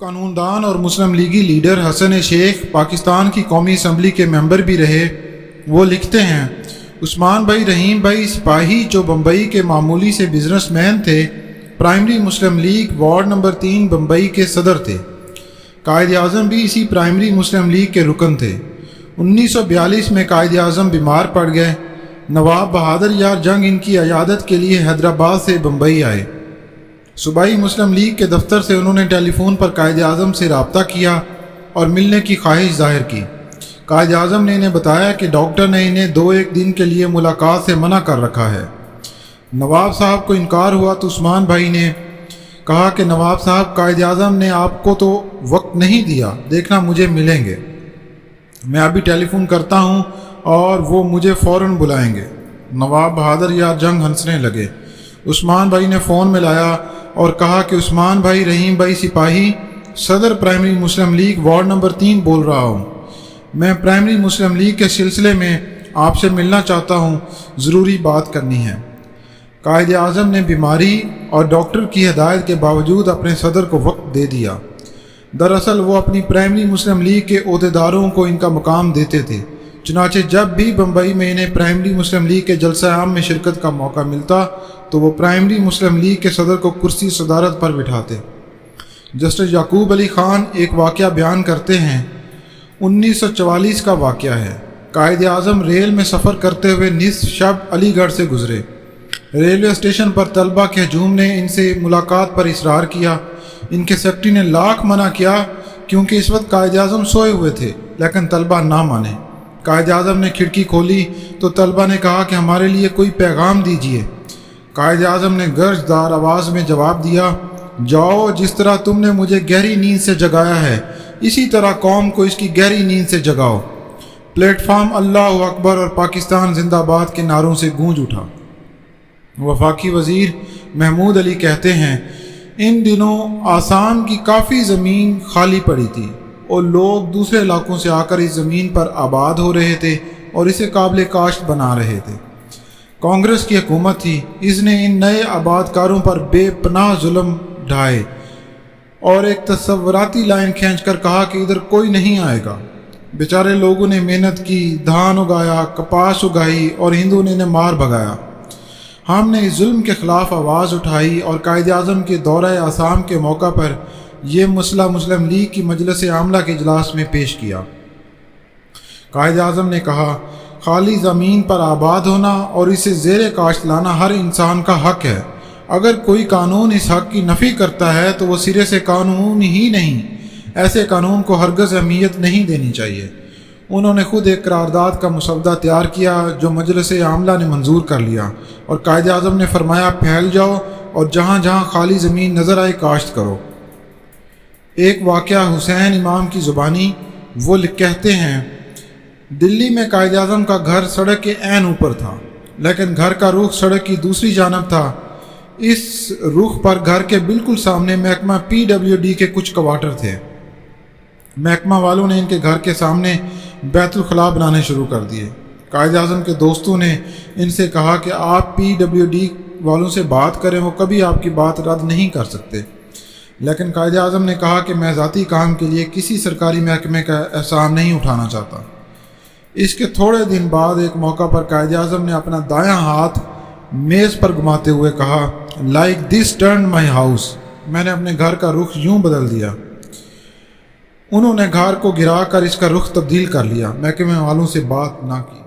قانون دان اور مسلم لیگی لیڈر حسن شیخ پاکستان کی قومی اسمبلی کے ممبر بھی رہے۔ وہ لکھتے ہیں، عثمان بھائی رحیم بھائی سپاہی جو بمبئی کے معمولی سے بزنس مین تھے، پرائمری مسلم لیگ وارڈ نمبر 3 بمبئی کے صدر تھے۔ قائد اعظم بھی اسی پرائمری مسلم لیگ کے رکن تھے۔ 1942 میں قائد اعظم بیمار پڑ گئے۔ نواب بہادر یار جنگ ان کی عیادت کے لیے حیدرآباد سے بمبئی آئے۔ صوبائی مسلم لیگ کے دفتر سے انہوں نے ٹیلی فون پر قائد اعظم سے رابطہ کیا اور ملنے کی خواہش ظاہر کی۔ قائد اعظم نے انہیں بتایا کہ ڈاکٹر نے انہیں 2-1 دن کے لیے ملاقات سے منع کر رکھا ہے۔ نواب صاحب کو انکار ہوا تو عثمان بھائی نے کہا کہ نواب صاحب، قائد اعظم نے آپ کو تو وقت نہیں دیا، دیکھنا مجھے ملیں گے، میں ابھی ٹیلی فون کرتا ہوں اور وہ مجھے فوراً بلائیں گے۔ نواب بہادر یار جنگ ہنسنے لگے۔ عثمان بھائی نے فون ملایا اور کہا کہ عثمان بھائی رحیم بھائی سپاہی، صدر پرائمری مسلم لیگ وارڈ نمبر 3 بول رہا ہوں، میں پرائمری مسلم لیگ کے سلسلے میں آپ سے ملنا چاہتا ہوں، ضروری بات کرنی ہے۔ قائد اعظم نے بیماری اور ڈاکٹر کی ہدایت کے باوجود اپنے صدر کو وقت دے دیا۔ دراصل وہ اپنی پرائمری مسلم لیگ کے عہدیداروں کو ان کا مقام دیتے تھے، چنانچہ جب بھی بمبئی میں انہیں پرائمری مسلم لیگ کے جلسہ عام میں شرکت کا موقع ملتا تو وہ پرائمری مسلم لیگ کے صدر کو کرسی صدارت پر بٹھاتے۔ جسٹس یعقوب علی خان ایک واقعہ بیان کرتے ہیں، 1944 کا واقعہ ہے۔ قائد اعظم ریل میں سفر کرتے ہوئے نصف شب علی گڑھ سے گزرے۔ ریلوے اسٹیشن پر طلبہ کے ہجوم نے ان سے ملاقات پر اصرار کیا۔ ان کے سیکرٹری نے لاکھ منع کیا کیونکہ اس وقت قائد اعظم سوئے ہوئے تھے، لیکن طلبہ نہ مانے۔ قائد اعظم نے کھڑکی کھولی تو طلبہ نے کہا کہ ہمارے لیے کوئی پیغام دیجیے۔ قائد اعظم نے گرج دار آواز میں جواب دیا، جاؤ، جس طرح تم نے مجھے گہری نیند سے جگایا ہے اسی طرح قوم کو اس کی گہری نیند سے جگاؤ۔ پلیٹ فارم اللہ اکبر اور پاکستان زندہ باد کے نعروں سے گونج اٹھا۔ وفاقی وزیر محمود علی کہتے ہیں، ان دنوں آسام کی کافی زمین خالی پڑی تھی اور لوگ دوسرے علاقوں سے آ کر اس زمین پر آباد ہو رہے تھے اور اسے قابل کاشت بنا رہے تھے۔ کانگریس کی حکومت تھی، اس نے ان نئے آباد کاروں پر بے پناہ ظلم ڈھائے اور ایک تصوراتی لائن کھینچ کر کہا کہ ادھر کوئی نہیں آئے گا۔ بیچارے لوگوں نے محنت کی، دھان اگایا، کپاس اگائی اور ہندو نے انہیں مار بھگایا۔ ہم نے اس ظلم کے خلاف آواز اٹھائی اور قائد اعظم کے دورہ آسام کے موقع پر یہ مسئلہ مسلم لیگ کی مجلس عاملہ کے اجلاس میں پیش کیا۔ قائد اعظم نے کہا، خالی زمین پر آباد ہونا اور اسے زیر کاشت لانا ہر انسان کا حق ہے۔ اگر کوئی قانون اس حق کی نفی کرتا ہے تو وہ سرے سے قانون ہی نہیں، ایسے قانون کو ہرگز اہمیت نہیں دینی چاہیے۔ انہوں نے خود ایک قرارداد کا مسودہ تیار کیا جو مجلس عاملہ نے منظور کر لیا اور قائد اعظم نے فرمایا، پھیل جاؤ اور جہاں جہاں خالی زمین نظر آئے کاشت کرو۔ ایک واقعہ حسین امام کی زبانی، وہ کہتے ہیں، دلی میں قائد اعظم کا گھر سڑک کے عین اوپر تھا، لیکن گھر کا رخ سڑک کی دوسری جانب تھا۔ اس رخ پر گھر کے بالکل سامنے محکمہ PWD کے کچھ کوارٹر تھے۔ محکمہ والوں نے ان کے گھر کے سامنے بیت الخلاء بنانے شروع کر دیے۔ قائد اعظم کے دوستوں نے ان سے کہا کہ آپ PWD والوں سے بات کریں، وہ کبھی آپ کی بات رد نہیں کر سکتے، لیکن قائد اعظم نے کہا کہ میں ذاتی کام کے لیے کسی سرکاری محکمے کا احسان نہیں اٹھانا چاہتا۔ اس کے تھوڑے دن بعد ایک موقع پر قائد اعظم نے اپنا دایاں ہاتھ میز پر گھماتے ہوئے کہا، like this turned my house, میں نے اپنے گھر کا رخ یوں بدل دیا۔ انہوں نے گھر کو گرا کر اس کا رخ تبدیل کر لیا، محکمے والوں سے بات نہ کی۔